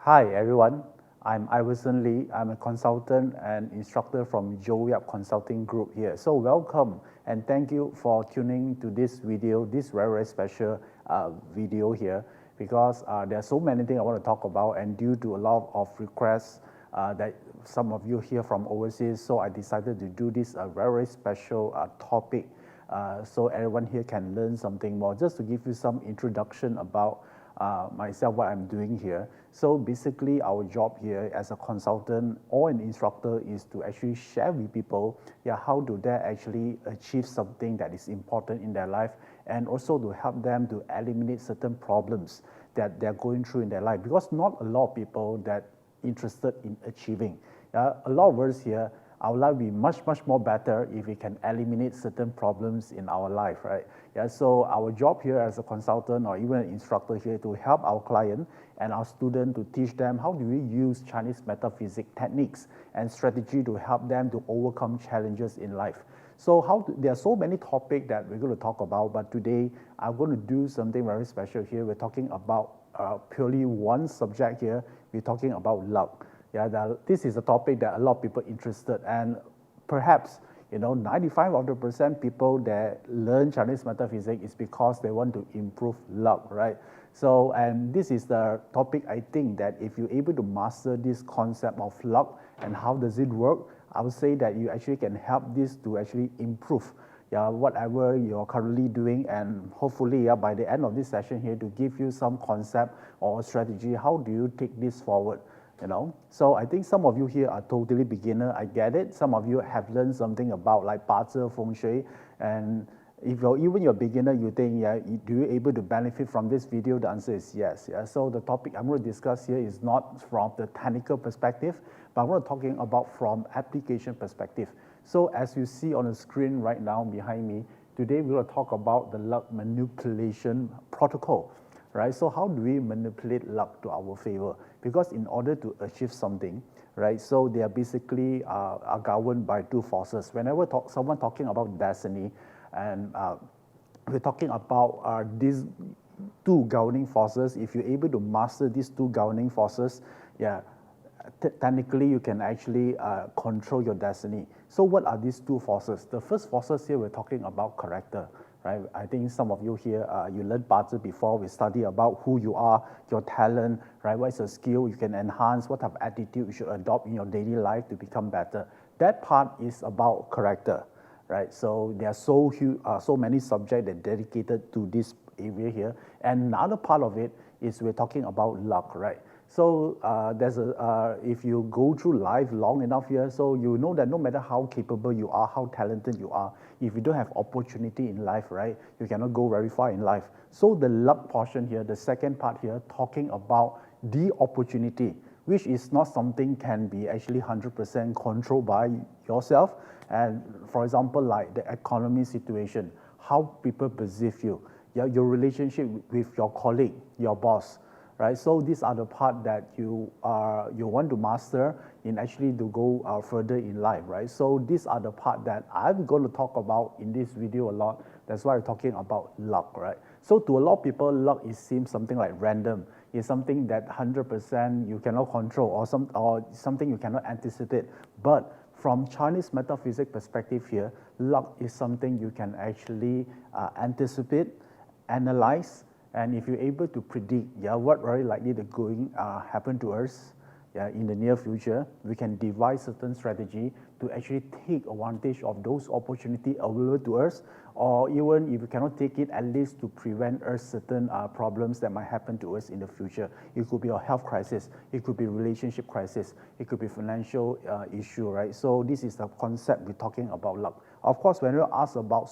Hi everyone, I'm Iverson Lee. I'm a consultant and instructor from Joey Up Consulting Group here. So welcome and thank you for tuning to this video, this very special video here because there are so many things I want to talk about, and due to a lot of requests that some of you hear from overseas, so I decided to do this very special topic so everyone here can learn something more. Just to give you some introduction about myself, what I'm doing here. So basically our job here as a consultant or an instructor is to actually share with people, how do they actually achieve something that is important in their life, and also to help them to eliminate certain problems that they're going through in their life, because not a lot of people that interested in achieving. A lot of us here, our life will be much more better if we can eliminate certain problems in our life, right? So our job here as a consultant or even an instructor here to help our client and our student to teach them how do we use Chinese metaphysics techniques and strategy to help them to overcome challenges in life. So there are so many topics that we're going to talk about, but today I'm going to do something very special here. We're talking about purely one subject here. We're talking about luck. This is a topic that a lot of people are interested, and perhaps 95% people that learn Chinese metaphysics is because they want to improve luck, right? So, and this is the topic I think that if you're able to master this concept of luck and how does it work, I would say that you actually can help this to actually improve whatever you're currently doing, and hopefully by the end of this session here to give you some concept or strategy, how do you take this forward? So I think some of you here are totally beginner, I get it. Some of you have learned something about like 八字 feng shui, and if you're beginner, you think, do you able to benefit from this video? The answer is yes. So the topic I'm going to discuss here is not from the technical perspective, but we're talking about from application perspective. So as you see on the screen right now behind me, today we're going to talk about the luck manipulation protocol. Right? So how do we manipulate luck to our favor? Because in order to achieve something, right? So they are basically are governed by two forces. Whenever someone talking about destiny, and we're talking about these two governing forces. If you're able to master these two governing forces, technically you can actually control your destiny. So what are these two forces? The first forces here, we're talking about character. Right? I think some of you here, you learned 八字 before. We study about who you are, your talent, right? What is your skill you can enhance, what type of attitude you should adopt in your daily life to become better. That part is about character, right? So there are so many subjects that are dedicated to this area here. And another part of it is we're talking about luck, right? So if you go through life long enough here, so you know that no matter how capable you are, how talented you are, if you don't have opportunity in life, right, you cannot go very far in life. So the luck portion here, the second part here, talking about the opportunity, which is not something can be actually 100% controlled by yourself. And for example, like the economy situation, how people perceive you, your relationship with your colleague, your boss. Right? So these are the part that you want to master in actually to go further in life, right? So these are the part that I'm going to talk about in this video a lot. That's why I'm talking about luck, right? So to a lot of people, luck seems something like random. It's something that 100% you cannot control, or something you cannot anticipate. But from Chinese metaphysics perspective here, luck is something you can actually anticipate, analyze. And if you're able to predict what very likely to happen to us in the near future, we can devise certain strategy to actually take advantage of those opportunities available to us, or even if we cannot take it, at least to prevent us certain problems that might happen to us in the future. It could be a health crisis, it could be relationship crisis, it could be financial issue, right? So this is the concept we're talking about luck. Of course, when you ask about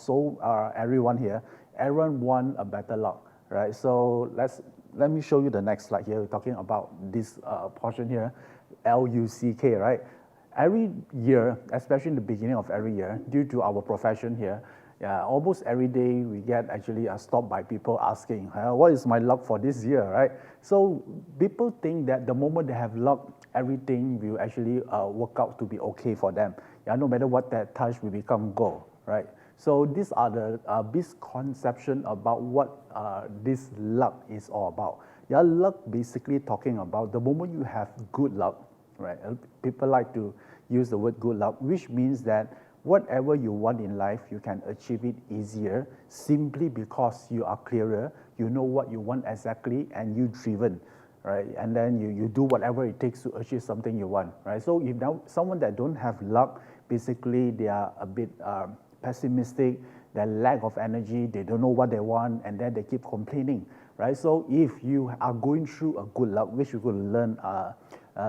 everyone here, everyone want a better luck. Right, so let me show you the next slide here. We're talking about this portion here, LUCK, right? Every year, especially in the beginning of every year, due to our profession here, almost every day we get actually stopped by people asking, what is my luck for this year, right? So people think that the moment they have luck, everything will actually work out to be okay for them. No matter what they touch will become gold, right? So these are the misconception about what this luck is all about. Yeah, luck basically talking about the moment you have good luck, right? People like to use the word good luck, which means that whatever you want in life, you can achieve it easier simply because you are clearer, you know what you want exactly, and you're driven, right? And then you do whatever it takes to achieve something you want, right? So if now someone that don't have luck, basically they are a bit pessimistic, they lack of energy, they don't know what they want, and then they keep complaining, right? So if you are going through a good luck, which you will learn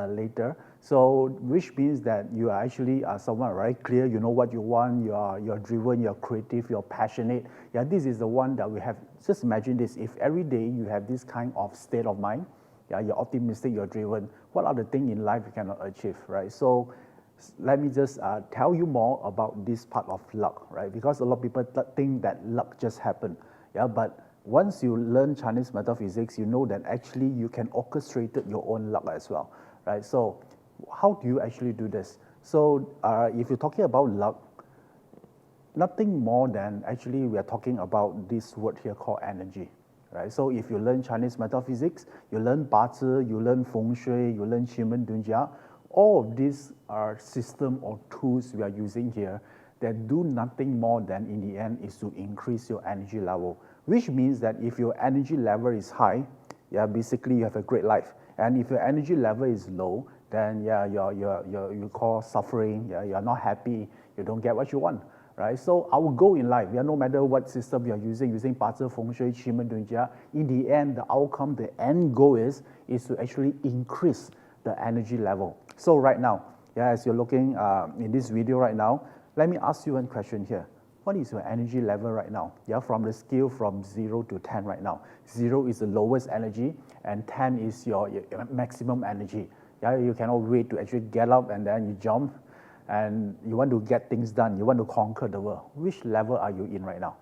later, so which means that you are actually someone very clear, you know what you want, you're driven, you're creative, you're passionate. Yeah, this is the one that we have. Just imagine this, if every day you have this kind of state of mind, yeah, you're optimistic, you're driven, what are the things in life you cannot achieve, right? So let me just tell you more about this part of luck, right? Because a lot of people think that luck just happened, yeah, but once you learn Chinese metaphysics, you know that actually you can orchestrate your own luck as well, right? So how do you actually do this? So if you're talking about luck, nothing more than actually we are talking about this word here called energy, right? So if you learn Chinese metaphysics, you learn Bazi, you learn Feng Shui, you learn Qinmen Dunjia, all of these are system or tools we are using here that do nothing more than in the end is to increase your energy level, which means that if your energy level is high, yeah, basically you have a great life. And if your energy level is low, then yeah, you call suffering, yeah, you're not happy, you don't get what you want, right? So our goal in life, yeah, no matter what system you're using Bazi, Feng Shui, Qinmen Dunjia, in the end, the outcome, the end goal is to actually increase the energy level. So right now, yeah, as you're looking in this video right now, let me ask you one question here. What is your energy level right now? Yeah, from the scale from 0 to 10 right now. 0 is the lowest energy, and 10 is your maximum energy. Yeah, you cannot wait to actually get up and then you jump, and you want to get things done. You want to conquer the world. Which level are you in right now?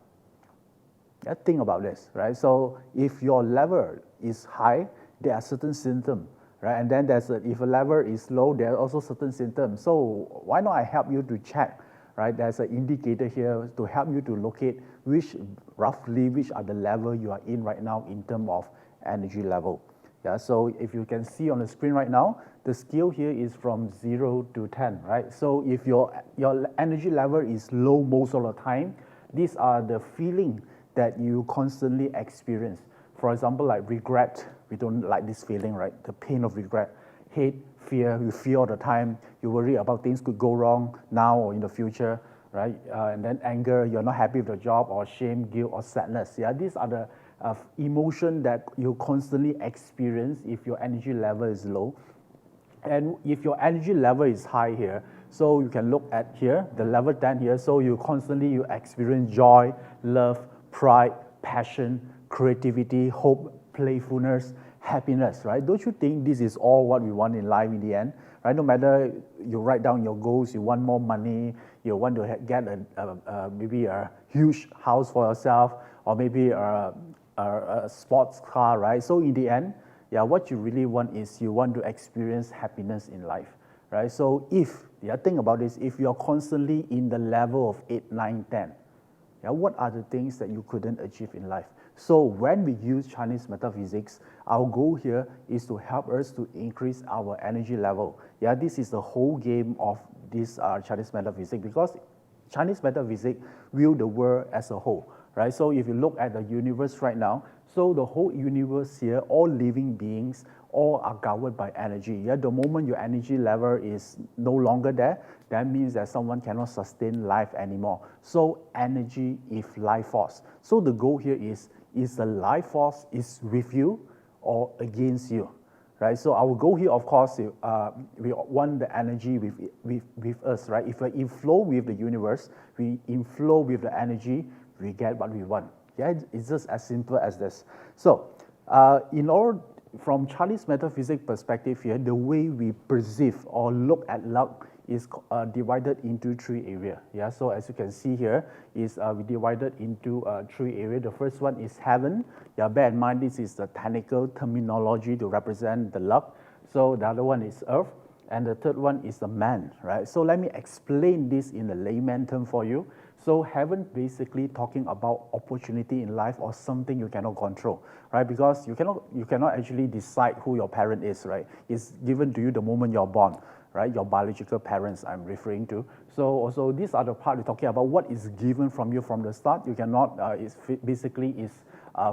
Yeah, think about this, right? So if your level is high, there are certain symptoms, right? And then if a level is low, there are also certain symptoms. So why not I help you to check, right? There's an indicator here to help you to locate which are the level you are in right now in terms of energy level. Yeah, so if you can see on the screen right now, the scale here is from 0 to 10, right? So if your energy level is low most of the time, these are the feeling that you constantly experience. For example, like regret, we don't like this feeling, right? The pain of regret. Hate, fear, you fear all the time, you worry about things could go wrong now or in the future, right? And then anger, you're not happy with the job, or shame, guilt, or sadness. Yeah, these are the emotion that you constantly experience if your energy level is low. And if your energy level is high here, so you can look at here, the level 10 here, so you experience joy, love, pride, passion, creativity, hope, playfulness, happiness, right? Don't you think this is all what we want in life in the end, right? No matter you write down your goals, you want more money, you want to get maybe a huge house for yourself, or maybe a sports car, right? So in the end, yeah, what you really want is you want to experience happiness in life, right? So think about this, if you're constantly in the level of 8, 9, 10, yeah, what are the things that you couldn't achieve in life? So when we use Chinese metaphysics, our goal here is to help us to increase our energy level. Yeah, this is the whole game of this Chinese metaphysics, because Chinese metaphysics view the world as a whole, right? So if you look at the universe right now, so the whole universe here, all living beings, all are governed by energy. Yeah, the moment your energy level is no longer there, that means that someone cannot sustain life anymore. So energy is life force. So the goal here is the life force is with you or against you, right? So our goal here, of course, we want the energy with us, right? If we're in flow with the universe, we in flow with the energy, we get what we want. Yeah, it's just as simple as this. So from Chinese metaphysics perspective here, the way we perceive or look at luck is divided into 3 areas. Yeah, so as you can see here, is we divided into 3 areas. The first one is heaven. Yeah, bear in mind this is the technical terminology to represent the luck. So the other one is earth, and the third one is the man, right? So let me explain this in a layman term for you. So heaven basically talking about opportunity in life or something you cannot control, right? Because you cannot actually decide who your parent is, right? It's given to you the moment you're born, right? Your biological parents I'm referring to. So these are the part we're talking about what is given from you from the start. You cannot, basically is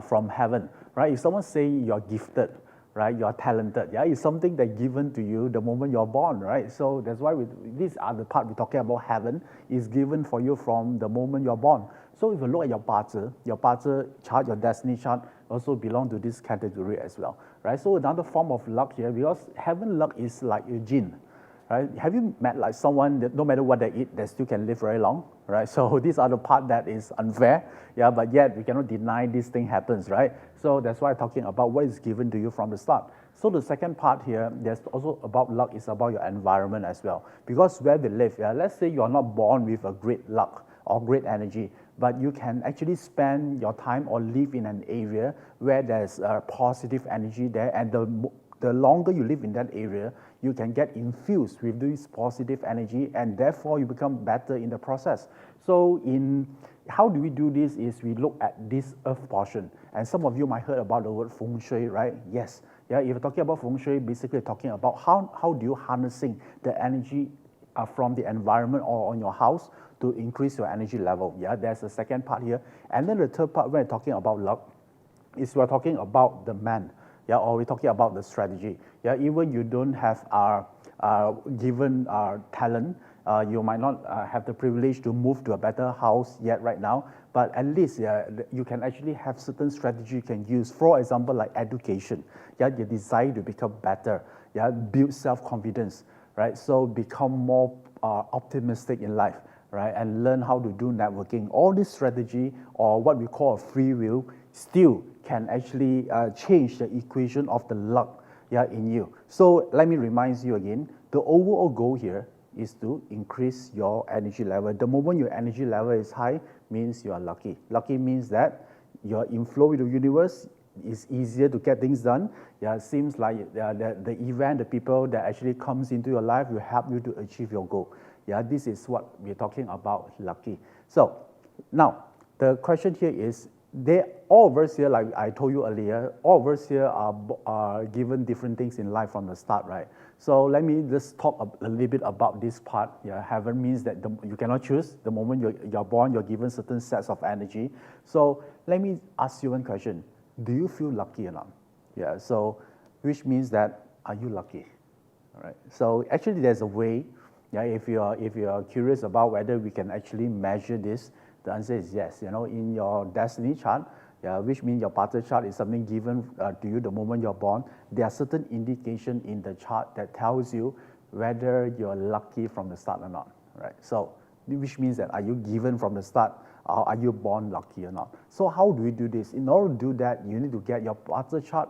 from heaven, right? If someone say you're gifted, right? You're talented. Yeah, it's something that given to you the moment you're born, right? So that's why these are the part we're talking about. Heaven is given for you from the moment you're born. So if you look at your Bazi chart, your destiny chart also belong to this category as well, right? So another form of luck here, because heaven luck is like a gene, right? Have you met like someone that no matter what they eat, they still can live very long, right? So these are the part that is unfair, yeah, but yet we cannot deny this thing happens, right? So that's why I'm talking about what is given to you from the start. So the second part here, there's also about luck, is about your environment as well. Because where we live, yeah, let's say you're not born with a great luck or great energy, but you can actually spend your time or live in an area where there's a positive energy there, and the longer you live in that area, you can get infused with this positive energy, and therefore you become better in the process. So how do we do this is we look at this earth portion. And some of you might heard about the word feng shui, right? Yes. Yeah, if you're talking about feng shui, basically talking about how do you harnessing the energy from the environment or on your house to increase your energy level. Yeah, there's a second part here. And then the third part when we're talking about luck is we're talking about the man. Yeah, or we're talking about the strategy. Yeah, even you don't have given talent, you might not have the privilege to move to a better house yet right now, but at least you can actually have certain strategy you can use. For example, like education. Yeah, you desire to become better. Yeah, build self-confidence, right? So become more optimistic in life, right? And learn how to do networking. All this strategy, or what we call a free will, still can actually change the equation of the luck, yeah, in you. So let me remind you again, the overall goal here is to increase your energy level. The moment your energy level is high, means you are lucky. Lucky means that you're in flow with the universe, it's easier to get things done. Yeah, it seems like the event, the people that actually comes into your life will help you to achieve your goal. Yeah, this is what we're talking about, lucky. So now, the question here is, all of us here, like I told you earlier, all of us here are given different things in life from the start, right? So let me just talk a little bit about this part. Yeah, heaven means that you cannot choose. The moment you're born, you're given certain sets of energy. So let me ask you one question. Do you feel lucky or not? Yeah, so which means that, are you lucky? All right. So actually there's a way, yeah, if you are curious about whether we can actually measure this, the answer is yes. You know, in your destiny chart, yeah, which means your Bazi chart is something given to you the moment you're born, there are certain indication in the chart that tells you whether you're lucky from the start or not, right? So, which means that are you given from the start, or are you born lucky or not? So how do we do this? In order to do that, you need to get your Bazi chart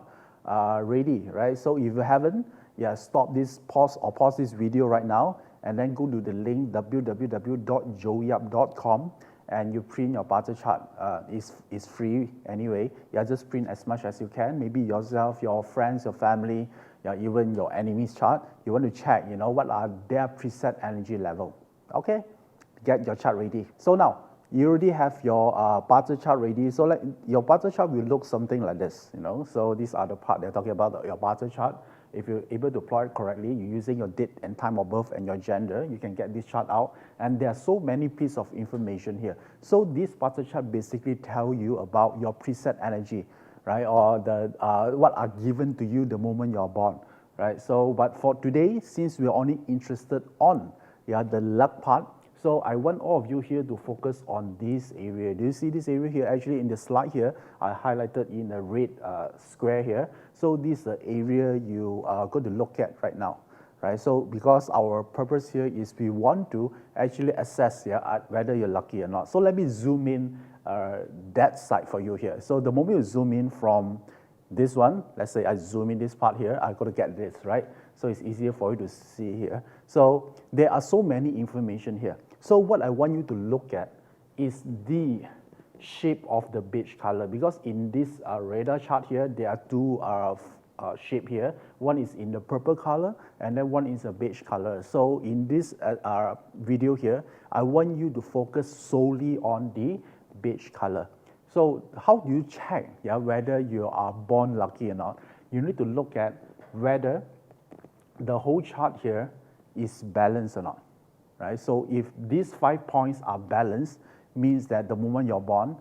ready, right? So if you haven't, yeah, stop this, pause this video right now, and then go to the link www.joeyap.com, and you print your Bazi chart. It's free anyway. Yeah, just print as much as you can. Maybe yourself, your friends, your family, yeah, even your enemy's chart. You want to check, you know, what are their preset energy level. Okay, get your chart ready. So now you already have your Bazi chart ready. So like your Bazi chart will look something like this, you know. So these are the part they're talking about, your Bazi chart. If you're able to plot it correctly, you're using your date and time of birth and your gender, you can get this chart out. And there are so many pieces of information here. So this Bazi chart basically tell you about your preset energy, right? Or what are given to you the moment you're born, right? So, but for today, since we're only interested on the luck part, so I want all of you here to focus on this area. Do you see this area here? Actually, in the slide here, I highlighted in a red square here. So this is the area you are going to look at right now, right? So because our purpose here is we want to actually assess whether you're lucky or not. So let me zoom in that side for you here. So the moment you zoom in from this one, let's say I zoom in this part here, I'm going to get this, right? So it's easier for you to see here. So there are so many information here. So what I want you to look at is the shape of the beige color, because in this radar chart here, there are two shape here. One is in the purple color, and then one is a beige color. So in this video here, I want you to focus solely on the beige color. So how do you check whether you are born lucky or not? You need to look at whether the whole chart here is balanced or not, right? So if these 5 points are balanced, means that the moment you're born,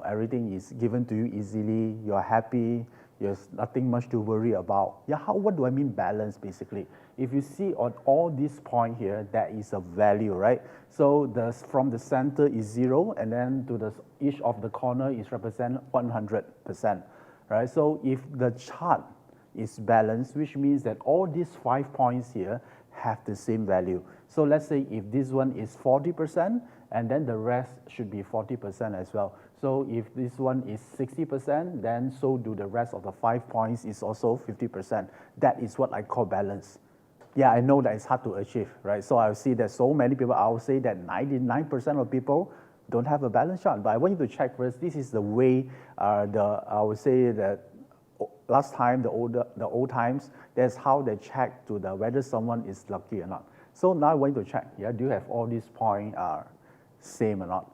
everything is given to you easily, you're happy, there's nothing much to worry about. What do I mean balance, basically? If you see on all these points here, that is a value, right? So from the center is 0, and then to each of the corner is represent 100%, right? So if the chart is balanced, which means that all these 5 points here have the same value. So let's say if this one is 40%, and then the rest should be 40% as well. So if this one is 60%, then so do the rest of the 5 points is also 50%. That is what I call balance. Yeah, I know that it's hard to achieve, right? So I see that so many people, I would say that 99% of people don't have a balance chart. But I want you to check first. This is the way, I would say that last time, the old times, that's how they check to whether someone is lucky or not. So now I want you to check, do you have all these points are same or not?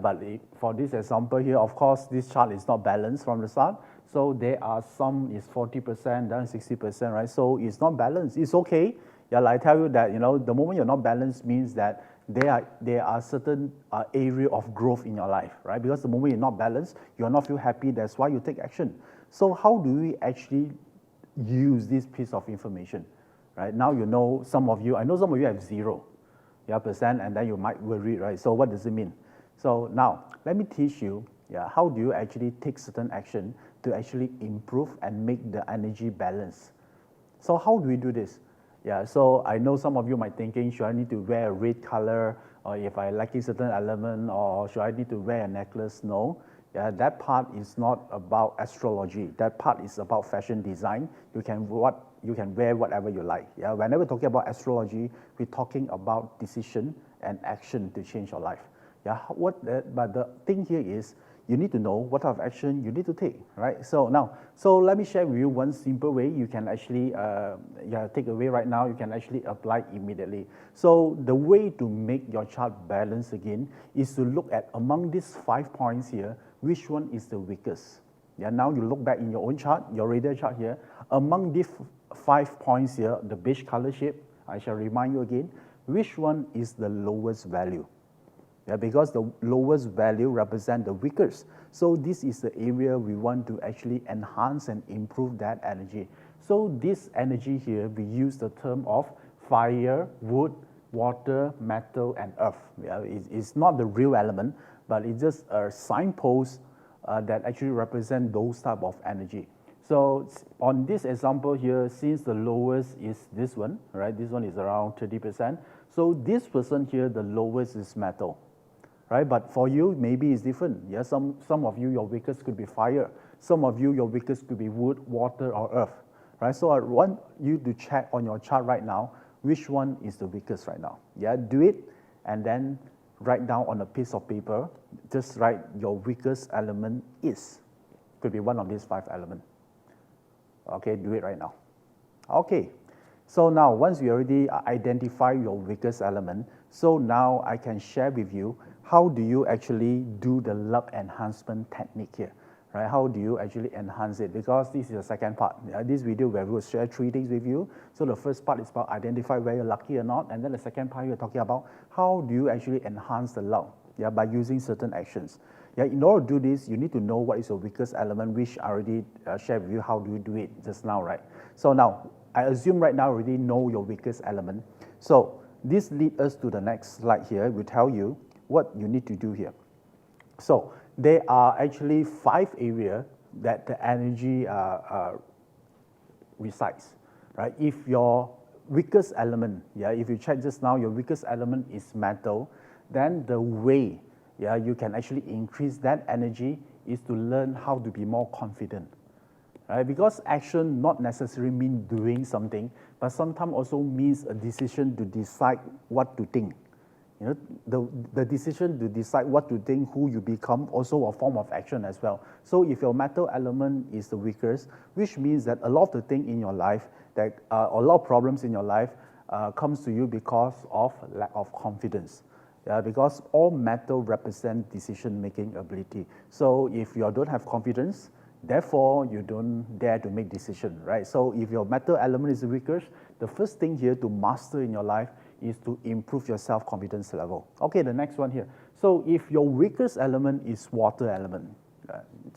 But for this example here, of course, this chart is not balanced from the start. So there are some is 40%, then 60%, right? So it's not balanced. It's okay. Like I tell you that, the moment you're not balanced means that there are certain area of growth in your life, right? Because the moment you're not balanced, you're not feel happy. That's why you take action. So how do we actually use this piece of information, right? Now I know some of you have 0%, and then you might worry, right? So what does it mean? So now let me teach you, how do you actually take certain action to actually improve and make the energy balance? So how do we do this? So I know some of you might thinking, should I need to wear a red color, or if I like a certain element, or should I need to wear a necklace? No. That part is not about astrology. That part is about fashion design. You can wear whatever you like. Whenever we're talking about astrology, we're talking about decision and action to change your life. But the thing here is, you need to know what type of action you need to take, right? So let me share with you one simple way you can actually take away right now. You can actually apply immediately. So the way to make your chart balance again is to look at among these 5 points here, which one is the weakest. Now you look back in your own chart, your radar chart here. Among these 5 points here, the beige color shape, I shall remind you again, which one is the lowest value? Because the lowest value represents the weakest. So this is the area we want to actually enhance and improve that energy. So this energy here, we use the term of fire, wood, water, metal, and earth. It's not the real element, but it's just a signpost that actually represent those type of energy. So on this example here, since the lowest is this one, right? This one is around 30%. So this person here, the lowest is metal. Right, but for you, maybe it's different. Some of you, your weakest could be fire. Some of you, your weakest could be wood, water, or earth. Right, so I want you to check on your chart right now, which one is the weakest right now. Do it, and then write down on a piece of paper, just write your weakest element is. Could be one of these 5 elements. Okay, do it right now. Okay, so now once you already identify your weakest element, so now I can share with you how do you actually do the luck enhancement technique here, right? How do you actually enhance it? Because this is the second part. This video where we will share 3 things with you. So the first part is about identify whether you're lucky or not, and then the second part you're talking about how do you actually enhance the luck, by using certain actions. In order to do this, you need to know what is your weakest element, which I already shared with you how do you do it just now, right? So now, I assume right now you already know your weakest element. So this leads us to the next slide here. We tell you what you need to do here. So there are actually 5 areas that the energy resides, right? If your weakest element, if you check just now, your weakest element is metal, then the way you can actually increase that energy is to learn how to be more confident. Right? Because action not necessarily mean doing something, but sometimes also means a decision to decide what to think. You know, the decision to decide what to think, who you become, also a form of action as well. So if your mental element is the weakest, which means that a lot of the things in your life, that a lot of problems in your life comes to you because of lack of confidence. Yeah, because all metal represent decision-making ability. So if you don't have confidence, therefore you don't dare to make decision, right? So if your metal element is the weakest, the first thing here to master in your life is to improve your self-confidence level. Okay, the next one here. So if your weakest element is water element,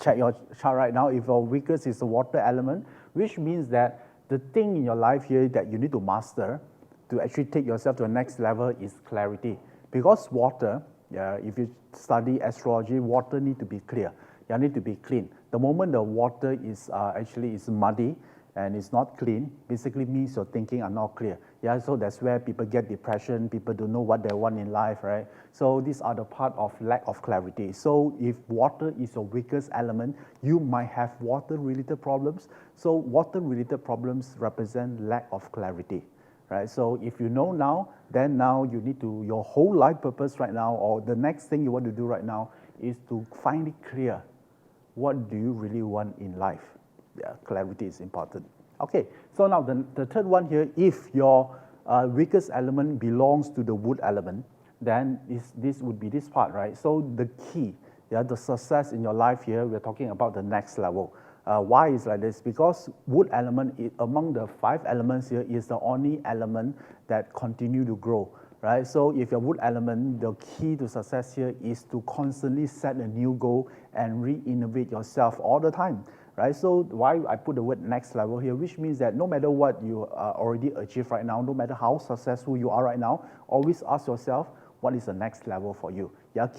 check your chart right now. If your weakest is the water element, which means that the thing in your life here that you need to master to actually take yourself to the next level is clarity. Because water, if you study astrology, water need to be clear. Need to be clean. The moment the water is actually is muddy and it's not clean, basically means your thinking are not clear. So that's where people get depression, people don't know what they want in life, right? So these are the part of lack of clarity. So if water is your weakest element, you might have water-related problems. So water-related problems represent lack of clarity. Right? So if you know now, then now you need to, your whole life purpose right now, or the next thing you want to do right now is to find it clear. What do you really want in life? Clarity is important. Okay, so now the third one here, if your weakest element belongs to the wood element, then this would be this part, right? So the key, the success in your life here, we're talking about the next level. Why is like this? Because wood element, among the 5 elements here, is the only element that continue to grow, right? So if you're wood element, the key to success here is to constantly set a new goal and re-innovate yourself all the time, right? So why I put the word next level here, which means that no matter what you already achieved right now, no matter how successful you are right now, always ask yourself, what is the next level for you?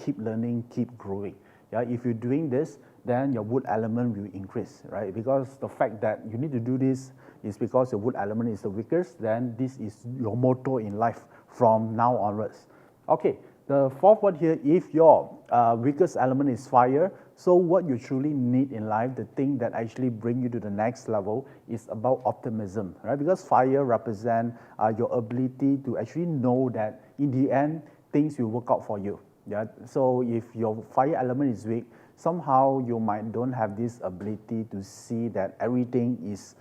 Keep learning, keep growing. If you're doing this, then your wood element will increase, right? Because the fact that you need to do this is because your wood element is the weakest, then this is your motto in life from now onwards. Okay, the fourth one here, if your weakest element is fire, so what you truly need in life, the thing that actually bring you to the next level is about optimism, right? Because fire represent your ability to actually know that in the end, things will work out for you. So if your fire element is weak, somehow you might don't have this ability to see that everything is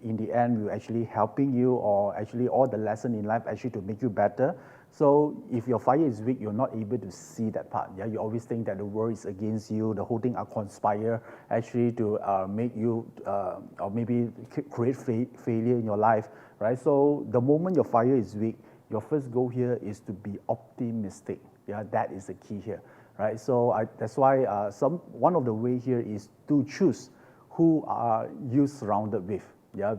in the end will actually helping you, or actually all the lesson in life actually to make you better. So if your fire is weak, you're not able to see that part. You always think that the world is against you, the whole thing are conspire actually to make you or maybe create failure in your life, right? So the moment your fire is weak, your first goal here is to be optimistic. That is the key here, right? So that's why one of the way here is to choose who are you surrounded with.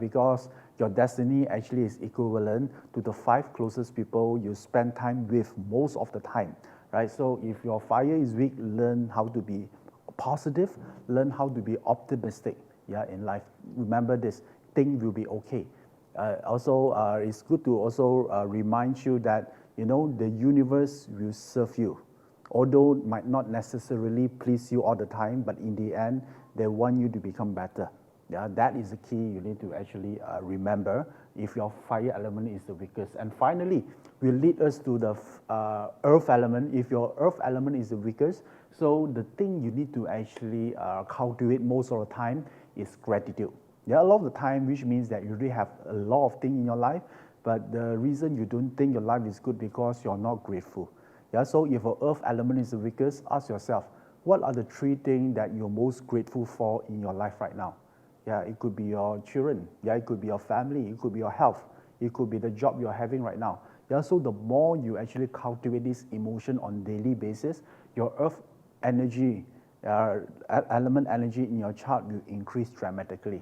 Because your destiny actually is equivalent to the 5 closest people you spend time with most of the time, right? So if your fire is weak, learn how to be positive, learn how to be optimistic, in life. Remember this, things will be okay. Also, it's good to also remind you that, the universe will serve you. Although it might not necessarily please you all the time, but in the end, they want you to become better. That is the key you need to actually remember if your fire element is the weakest. And finally, will lead us to the earth element. If your earth element is the weakest, so the thing you need to actually cultivate most of the time is gratitude. A lot of the time, which means that you really have a lot of things in your life, but the reason you don't think your life is good because you're not grateful. So if your earth element is the weakest, ask yourself, what are the 3 things that you're most grateful for in your life right now? It could be your children. It could be your family. It could be your health. It could be the job you're having right now. So the more you actually cultivate this emotion on daily basis, your earth energy, element energy in your chart will increase dramatically.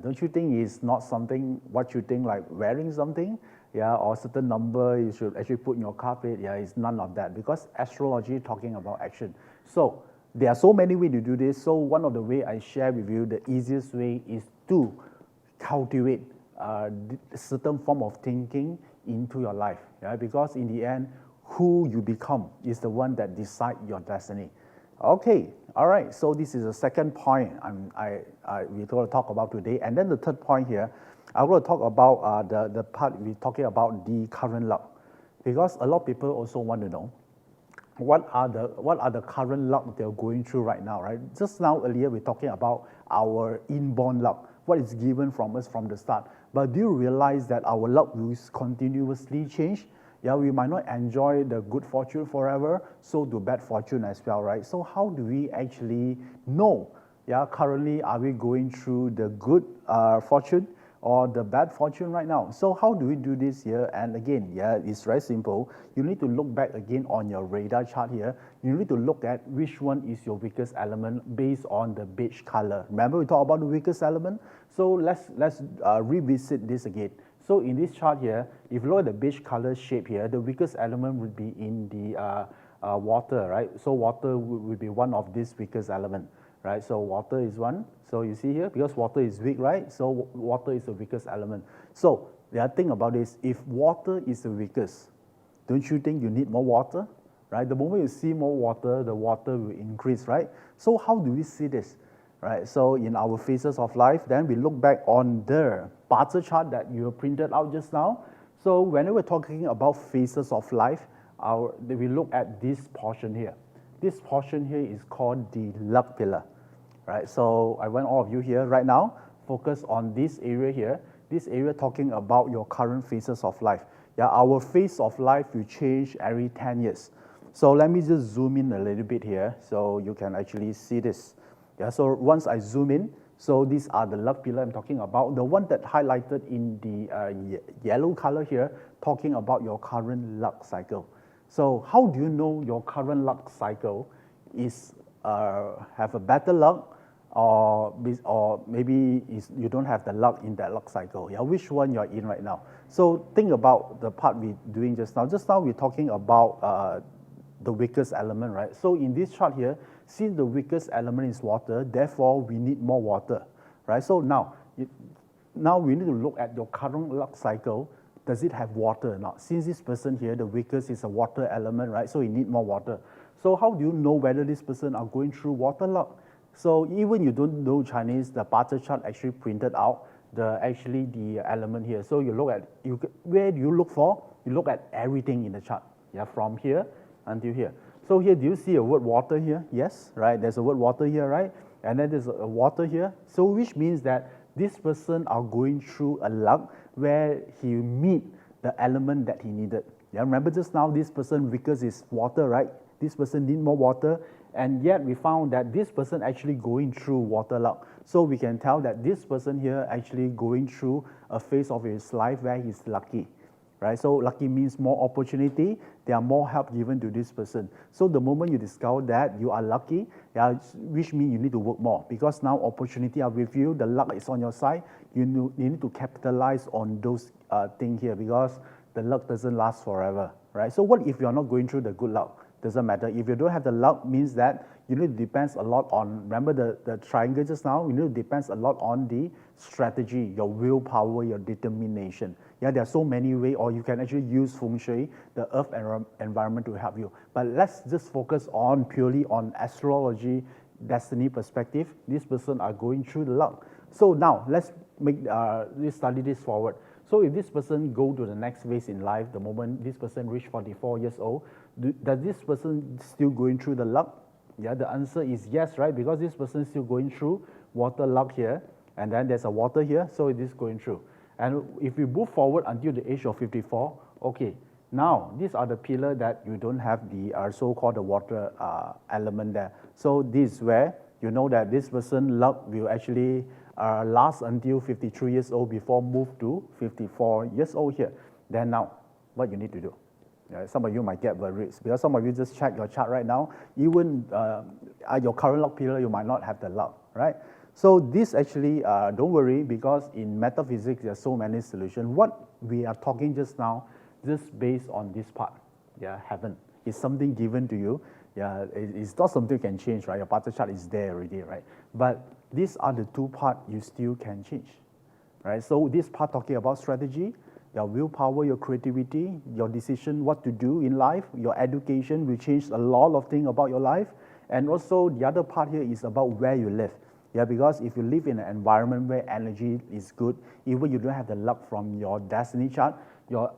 Don't you think it's not something what you think like wearing something, or certain number you should actually put in your carpet? It's none of that, because astrology talking about action. So there are so many ways to do this. So one of the way I share with you, the easiest way is to cultivate a certain form of thinking into your life. Because in the end, who you become is the one that decide your destiny. Okay, all right, so this is the second point we're going to talk about today. And then the third point here, I'm going to talk about the part we're talking about the current love. Because a lot of people also want to know what are the current luck they're going through right now, right? Just now earlier we're talking about our inborn luck, what is given from us from the start. But do you realize that our luck will continuously change? Yeah, we might not enjoy the good fortune forever, so do bad fortune as well, right? So how do we actually know? Yeah, currently are we going through the good fortune or the bad fortune right now? So how do we do this here? And again, yeah, it's very simple. You need to look back again on your radar chart here. You need to look at which one is your weakest element based on the beige color. Remember we talked about the weakest element? So let's revisit this again. So in this chart here, if you look at the beige color shape here, the weakest element would be in the water, right? So water would be one of these weakest element, right? So water is one. So you see here, because water is weak, right? So water is the weakest element. So the other thing about this, if water is the weakest, don't you think you need more water, right? The moment you see more water, the water will increase, right? So how do we see this, right? So in our phases of life, then we look back on the bar chart that you printed out just now. So whenever we're talking about phases of life, we look at this portion here. This portion here is called the luck pillar, right? So I want all of you here right now, focus on this area here. This area talking about your current phases of life. Yeah, our phase of life will change every 10 years. So let me just zoom in a little bit here so you can actually see this. Yeah, so once I zoom in, so these are the luck pillar I'm talking about. The one that highlighted in the yellow color here, talking about your current luck cycle. So how do you know your current luck cycle is have a better luck, or maybe you don't have the luck in that luck cycle? Yeah, which one you're in right now? So think about the part we're doing just now. Just now we're talking about the weakest element, right? So in this chart here, since the weakest element is water, therefore we need more water, right? So now we need to look at your current luck cycle. Does it have water or not? Since this person here, the weakest is a water element, right? So you need more water. So how do you know whether this person are going through water luck? So even you don't know Chinese, the bar chart actually printed out the element here. So you look at, where do you look for? You look at everything in the chart, yeah, from here until here. So here, do you see a word water here? Yes, right? There's a word water here, right? And then there's a water here. So which means that this person are going through a luck where he meet the element that he needed. Yeah, remember just now this person weakest is water, right? This person need more water, and yet we found that this person actually going through water luck. So we can tell that this person here actually going through a phase of his life where he's lucky. Right? So lucky means more opportunity, there are more help given to this person. So the moment you discover that you are lucky, yeah, which means you need to work more, because now opportunity are with you, the luck is on your side, you need to capitalize on those things here, because the luck doesn't last forever, right? So what if you're not going through the good luck? Doesn't matter. If you don't have the luck, means that you need to depend a lot on, remember the triangle just now, you need to depend a lot on the strategy, your willpower, your determination. Yeah, there are so many ways, or you can actually use feng shui, the earth environment to help you. But let's just focus on purely on astrology, destiny perspective. This person are going through the luck. So now let's study this forward. So if this person go to the next phase in life, the moment this person reach 44 years old, does this person still going through the luck? Yeah, the answer is yes, right? Because this person is still going through water luck here, and then there's a water here, so it is going through. And if we move forward until the age of 54, okay, now these are the pillars that you don't have the so-called the water element there. So this is where you know that this person luck will actually last until 53 years old before move to 54 years old here. Then now, what you need to do? Yeah, some of you might get worried because some of you just check your chart right now. Even your current luck pillar, you might not have the luck, right? So this actually, don't worry, because in metaphysics, there are so many solutions. What we are talking just now, just based on this part, yeah, heaven. It's something given to you. Yeah, it's not something you can change, right? Your party chart is there already, right? But these are the two parts you still can change, right? So this part talking about strategy, your willpower, your creativity, your decision, what to do in life, your education will change a lot of things about your life. And also the other part here is about where you live. Yeah, because if you live in an environment where energy is good, even you don't have the luck from your destiny chart, your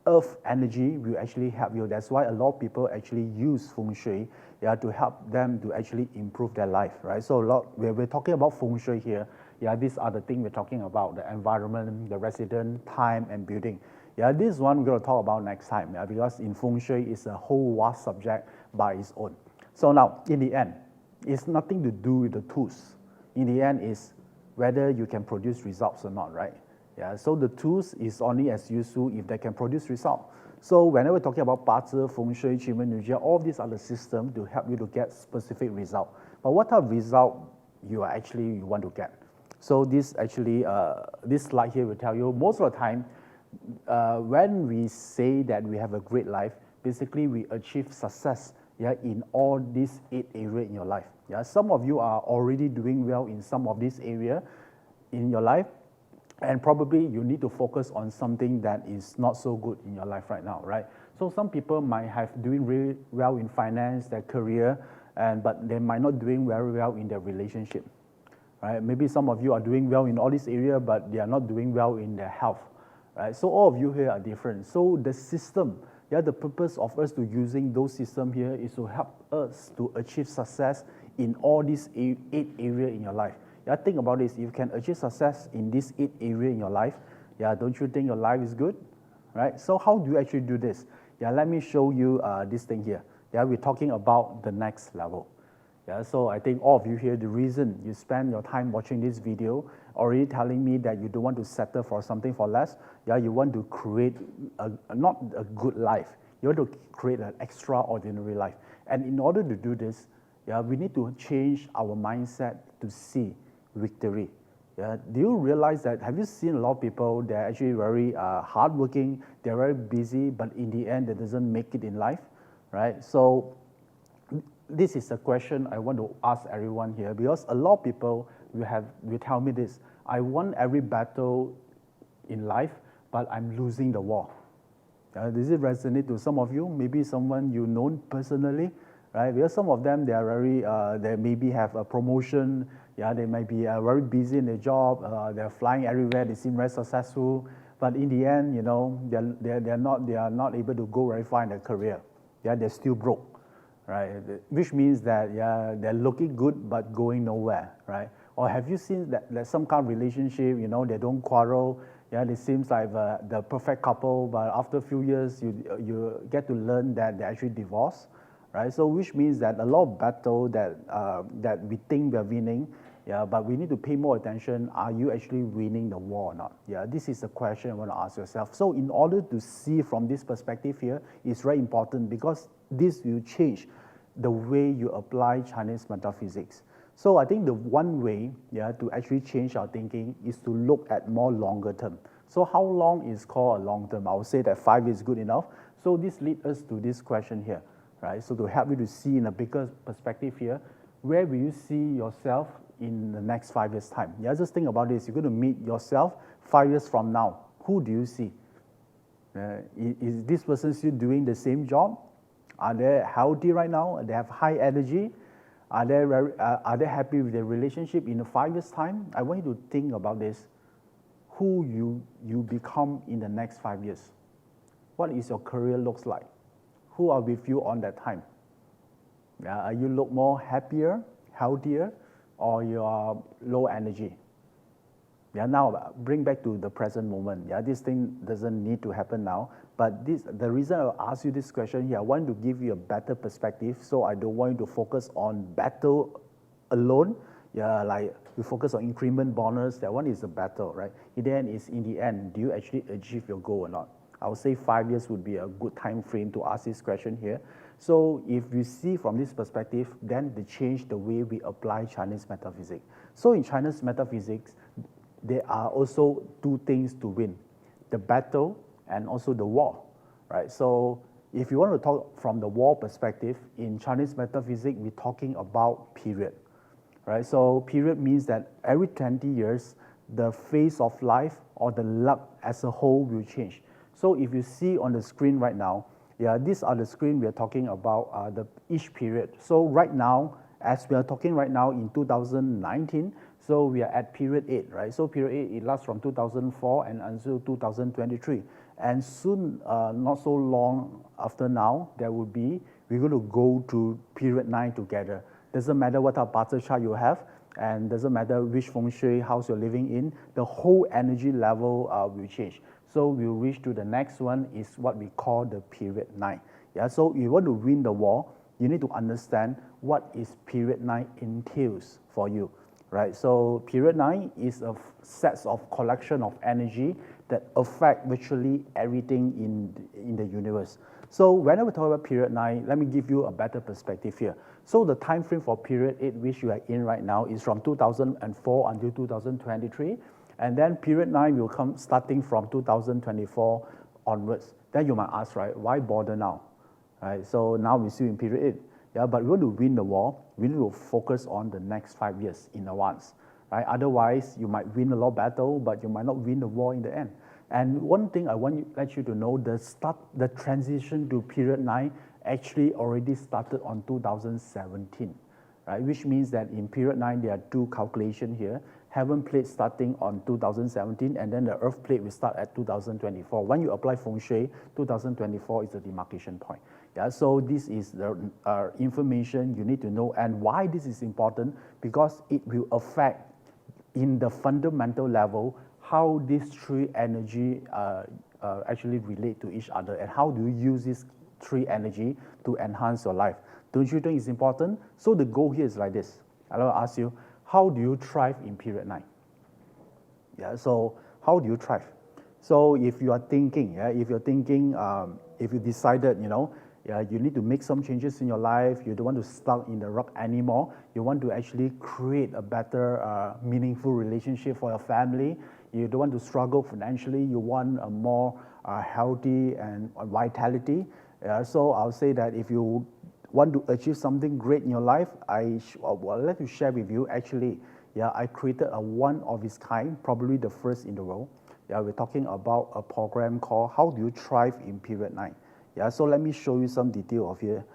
earth energy will actually help you. That's why a lot of people actually use feng shui, yeah, to help them to actually improve their life, right? So when we're talking about feng shui here, yeah, these are the things we're talking about: the environment, the resident, time, and building. Yeah, this one we're going to talk about next time, yeah, because in feng shui is a whole vast subject by its own. So now, in the end, it's nothing to do with the tools. In the end, is whether you can produce results or not, right? Yeah, so the tools is only as useful if they can produce result. So whenever we're talking about Bazi, Feng Shui, Qigong, Nujia, all these are the systems to help you to get specific result. But what type of result you want to get? So this actually, this slide here will tell you most of the time, when we say that we have a great life, basically we achieve success, yeah, in all these 8 areas in your life. Yeah, some of you are already doing well in some of these areas in your life, and probably you need to focus on something that is not so good in your life right now, right? So some people might have doing really well in finance, their career, but they might not doing very well in their relationship, right? Maybe some of you are doing well in all these areas, but they are not doing well in their health, right? So all of you here are different. So the system, yeah, the purpose of us to using those systems here is to help us to achieve success in all these 8 areas in your life. Yeah, think about this. If you can achieve success in these 8 areas in your life, yeah, don't you think your life is good, right? So how do you actually do this? Yeah, let me show you this thing here. Yeah, we're talking about the next level. Yeah, so I think all of you here, the reason you spend your time watching this video, already telling me that you don't want to settle for something for less. Yeah, you want to create not a good life. You want to create an extraordinary life. And in order to do this, yeah, we need to change our mindset to see victory. Yeah, do you realize that? Have you seen a lot of people? They're actually very hardworking. They're very busy, but in the end, they doesn't make it in life, right? So this is a question I want to ask everyone here, because a lot of people will tell me this: I won every battle in life, but I'm losing the war. Does it resonate to some of you? Maybe someone you know personally, right? Because some of them, they are very, they maybe have a promotion. Yeah, they might be very busy in their job. They're flying everywhere. They seem very successful, but in the end, you know, they are not able to go very far in their career. Yeah, they're still broke, right? Which means that, yeah, they're looking good but going nowhere, right? Or have you seen that some kind of relationship, you know, they don't quarrel. Yeah, it seems like the perfect couple, but after a few years, you get to learn that they're actually divorced, right? So which means that a lot of battle that we think we're winning, yeah, but we need to pay more attention. Are you actually winning the war or not? Yeah, this is a question I want to ask yourself. So in order to see from this perspective here, it's very important, because this will change the way you apply Chinese metaphysics. So I think the one way, yeah, to actually change our thinking is to look at more longer term. So how long is called a long term? I would say that 5 years is good enough. So this leads us to this question here, right? So to help you to see in a bigger perspective here, where will you see yourself in the next 5 years' time? Yeah, just think about this. You're going to meet yourself 5 years from now. Who do you see? Is this person still doing the same job? Are they healthy right now? They have high energy? Are they happy with their relationship in 5 years' time? I want you to think about this. Who you become in the next 5 years? What is your career looks like? Who are with you on that time? Are you look more happier, healthier, or you are low energy? Yeah, now bring back to the present moment. Yeah, this thing doesn't need to happen now. But the reason I ask you this question here, I want to give you a better perspective. So I don't want you to focus on battle alone. Yeah, like you focus on increment bonus. That one is a battle, right? In the end, do you actually achieve your goal or not? I would say 5 years would be a good time frame to ask this question here. So if you see from this perspective, then they change the way we apply Chinese metaphysics. So in Chinese metaphysics, there are also 2 things to win: the battle and also the war, right? So if you want to talk from the war perspective, in Chinese metaphysics, we're talking about period, right? So period means that every 20 years, the phase of life or the luck as a whole will change. So if you see on the screen right now, yeah, these are the screen we are talking about each period. So right now, as we are talking right now in 2019, So we are at period 8, right? So period 8, it lasts from 2004 and until 2023. And soon, not so long after now, we're going to go to period 9 together. Doesn't matter what type of party chart you have, and doesn't matter which feng shui house you're living in, the whole energy level will change. So we'll reach to the next one is what we call the period 9. Yeah, so if you want to win the war, you need to understand what is period 9 entails for you, right? So period 9 is a set of collection of energy that affect virtually everything in the universe. So whenever we talk about period 9, let me give you a better perspective here. So the time frame for period 8, which you are in right now, is from 2004 until 2023. And then period 9 will come starting from 2024 onwards. Then you might ask, right, why bother now? Right, so now we're still in period 8. Yeah, but we want to win the war, we need to focus on the next 5 years in advance. Right? Otherwise, you might win a lot of battle, but you might not win the war in the end. And one thing I want to let you to know, the transition to period 9 actually already started on 2017, right? Which means that in period 9, there are two calculations here. Heaven plate starting on 2017, and then the earth plate will start at 2024. When you apply feng shui, 2024 is the demarcation point. Yeah, so this is the information you need to know. And why this is important, because it will affect in the fundamental level how these three energy actually relate to each other, and how do you use this three energy to enhance your life. Don't you think it's important? So the goal here is like this. I will ask you, how do you thrive in period 9? Yeah, so how do you thrive? So if you are thinking, yeah, if you decided, you need to make some changes in your life, you don't want to stuck in the rut anymore, you want to actually create a better, meaningful relationship for your family, you don't want to struggle financially, you want a more healthy and vitality. So I'll say that if you want to achieve something great in your life, I'd like to share with you, actually, yeah, I created a one of its kind, probably the first in the world. Yeah, we're talking about a program called How Do You Thrive in Period 9. Yeah, so let me show you some detail of here.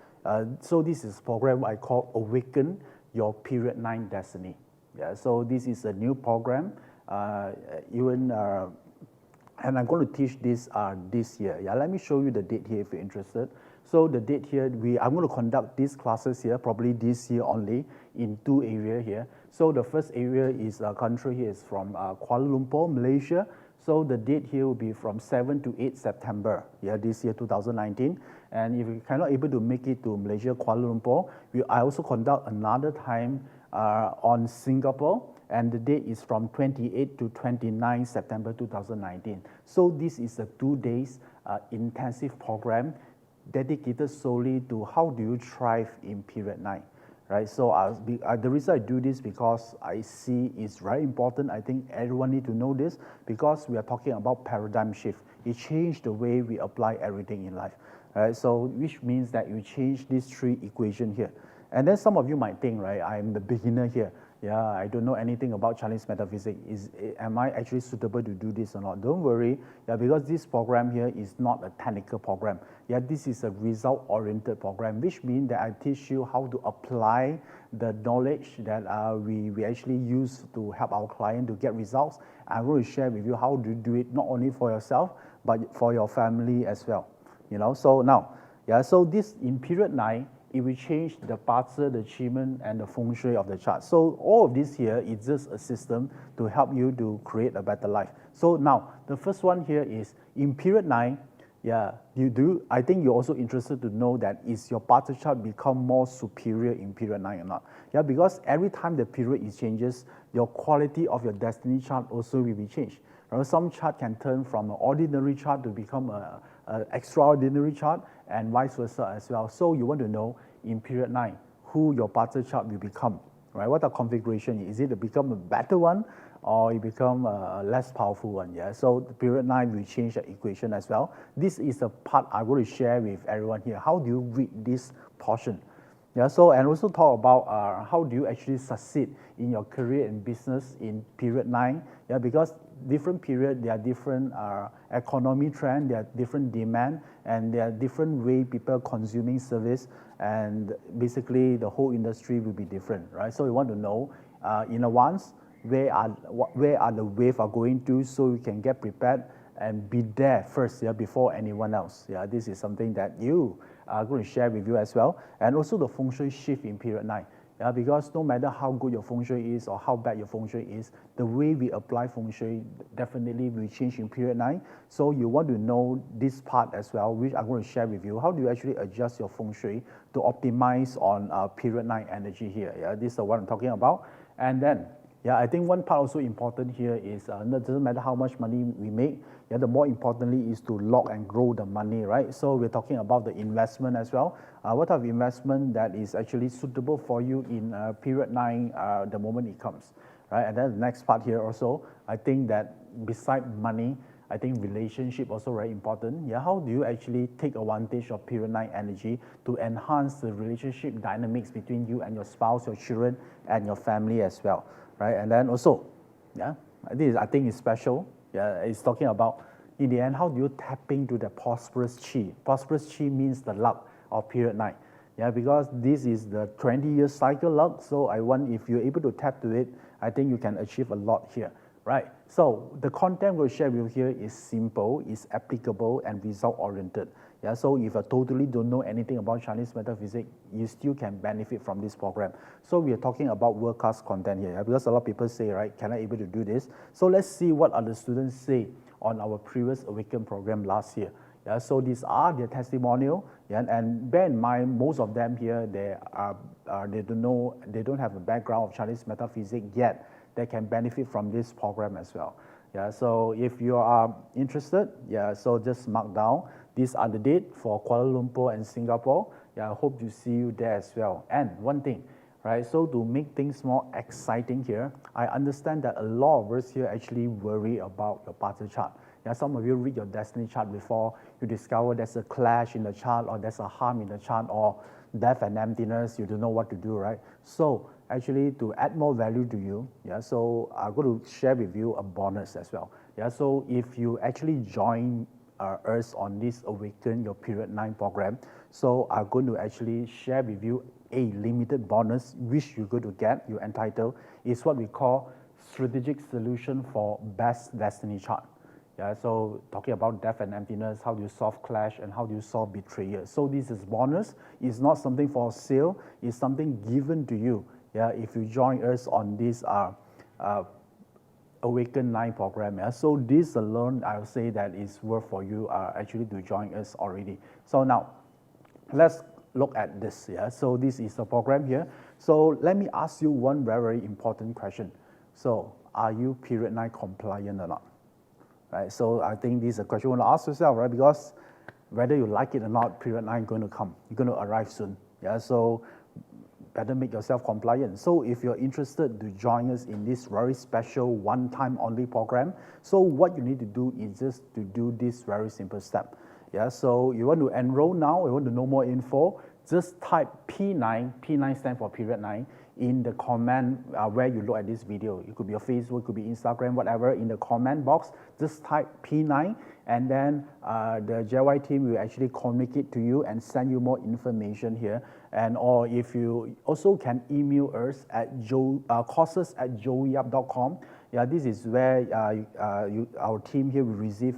So this is a program I call Awaken Your Period 9 Destiny. Yeah, so this is a new program, and I'm going to teach this this year. Yeah, let me show you the date here if you're interested. So the date here, I'm going to conduct these classes here, probably this year only, in two areas here. So the first area is country here is from Kuala Lumpur, Malaysia. So the date here will be from 7 to 8 September, yeah, this year, 2019. And if you cannot able to make it to Malaysia, Kuala Lumpur, I also conduct another time on Singapore, and the date is from 28 to 29 September 2019. So this is a 2 days intensive program dedicated solely to how do you thrive in period 9. Right, so the reason I do this because I see it's very important. I think everyone need to know this because we are talking about paradigm shift. It changed the way we apply everything in life. Right, so which means that you change these three equations here. And then some of you might think, right, I'm the beginner here. Yeah, I don't know anything about Chinese metaphysics. Am I actually suitable to do this or not? Don't worry, yeah, because this program here is not a technical program. Yeah, this is a result-oriented program, which means that I teach you how to apply the knowledge that we actually use to help our client to get results. I'm going to share with you how to do it not only for yourself, but for your family as well. So now, yeah, so this in period 9, it will change the parser, the achievement, and the feng shui of the chart. So all of this here is just a system to help you to create a better life. So now, the first one here is, in period 9, yeah, I think you're also interested to know that is your parser chart become more superior in period 9 or not? Yeah, because every time the period is changes, your quality of your destiny chart also will be changed. Some chart can turn from an ordinary chart to become an extraordinary chart, and vice versa as well. So you want to know in period 9 who your parser chart will become, right? What the configuration is it to become a better one, or it become a less powerful one? Yeah. So the period 9 will change the equation as well. This is the part I'm going to share with everyone here. How do you read this portion? Yeah, so and also talk about how do you actually succeed in your career and business in period 9. Yeah, because different period, there are different economy trend, there are different demand, and there are different way people consuming service, and basically the whole industry will be different, right? So you want to know in advance, where are the wave are going to, so you can get prepared and be there first, yeah, before anyone else. Yeah, this is something that you are going to share with you as well. And also the feng shui shift in period 9. Yeah, because no matter how good your feng shui is or how bad your feng shui is, the way we apply feng shui definitely will change in period 9. So you want to know this part as well, which I'm going to share with you. How do you actually adjust your feng shui to optimize on period 9 energy here? Yeah, this is what I'm talking about. And then, yeah, I think one part also important here is it doesn't matter how much money we make. Yeah, the more importantly is to lock and grow the money, right? So we're talking about the investment as well. What type of investment that is actually suitable for you in period 9 the moment it comes, right? And then the next part here also, I think that beside money, I think relationship also very important. Yeah, how do you actually take advantage of period 9 energy to enhance the relationship dynamics between you and your spouse, your children, and your family as well, right? And then also, yeah, this I think is special. Yeah, it's talking about, in the end, how do you tap into the prosperous chi? Prosperous chi means the luck of period 9. Yeah, because this is the 20-year cycle luck, so I want, if you're able to tap to it, I think you can achieve a lot here, right? So the content we'll share with you here is simple, is applicable, and result-oriented. Yeah, so if you totally don't know anything about Chinese metaphysics, you still can benefit from this program. So we are talking about world-class content here, because a lot of people say, right, can I able to do this? So let's see what other students say on our previous Awaken program last year. Yeah, so these are their testimonial, yeah, and bear in mind, most of them here, they don't have a background of Chinese metaphysics yet. They can benefit from this program as well. Yeah, so if you are interested, yeah, so just mark down. These are the date for Kuala Lumpur and Singapore. Yeah, I hope to see you there as well. And one thing, right, so to make things more exciting here, I understand that a lot of us here actually worry about your party chart. Yeah, some of you read your destiny chart before, you discover there's a clash in the chart, or there's a harm in the chart, or death and emptiness, you don't know what to do, right? So actually, to add more value to you, yeah, so I'm going to share with you a bonus as well. Yeah, so if you actually join us on this Awaken Your Period 9 program, so I'm going to actually share with you a limited bonus which you're going to get, you're entitled, is what we call strategic solution for best destiny chart. Yeah, so talking about death and emptiness, how do you solve clash and how do you solve betrayal? So this is bonus. It's not something for sale. It's something given to you. Yeah, if you join us on this Awaken 9 program. Yeah, so this alone, I would say that is worth for you actually to join us already. So now, let's look at this. Yeah, so this is the program here. So let me ask you one very, very important question. So are you period 9 compliant or not? Right, so I think this is a question you want to ask yourself, right? Because whether you like it or not, period 9 is going to come. You're going to arrive soon. Yeah, so better make yourself compliant. So if you're interested to join us in this very special one-time only program, so what you need to do is just to do this very simple step. Yeah, so you want to enroll now, you want to know more info, just type P9, P9 stands for period 9, in the comment where you look at this video. It could be your Facebook, it could be Instagram, whatever. In the comment box, just type P9, and then the JY team will actually communicate to you and send you more information here. And or if you also can email us at courses@joeyyap.com. Yeah, this is where our team here will receive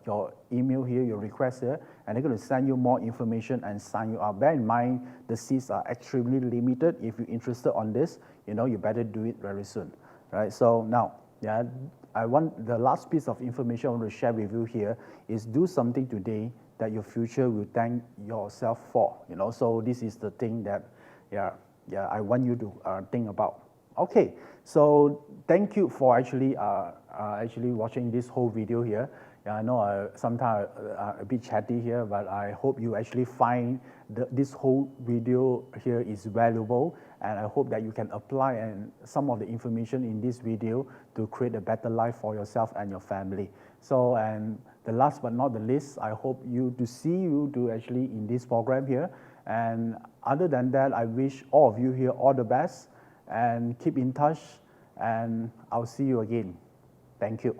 your email here, your request here, and they're going to send you more information and sign you up. Bear in mind, the seats are extremely limited. If you're interested on this, you know, you better do it very soon, right? So now, yeah, I want the last piece of information I want to share with you here is do something today that your future will thank yourself for, you know. So this is the thing that, I want you to think about. Okay, so thank you for actually watching this whole video here. Yeah, I know sometimes a bit chatty here, but I hope you actually find this whole video here is valuable, and I hope that you can apply and some of the information in this video to create a better life for yourself and your family. So, and the last but not the least, I hope to see you actually in this program here. And other than that, I wish all of you here all the best, and keep in touch, and I'll see you again. Thank you.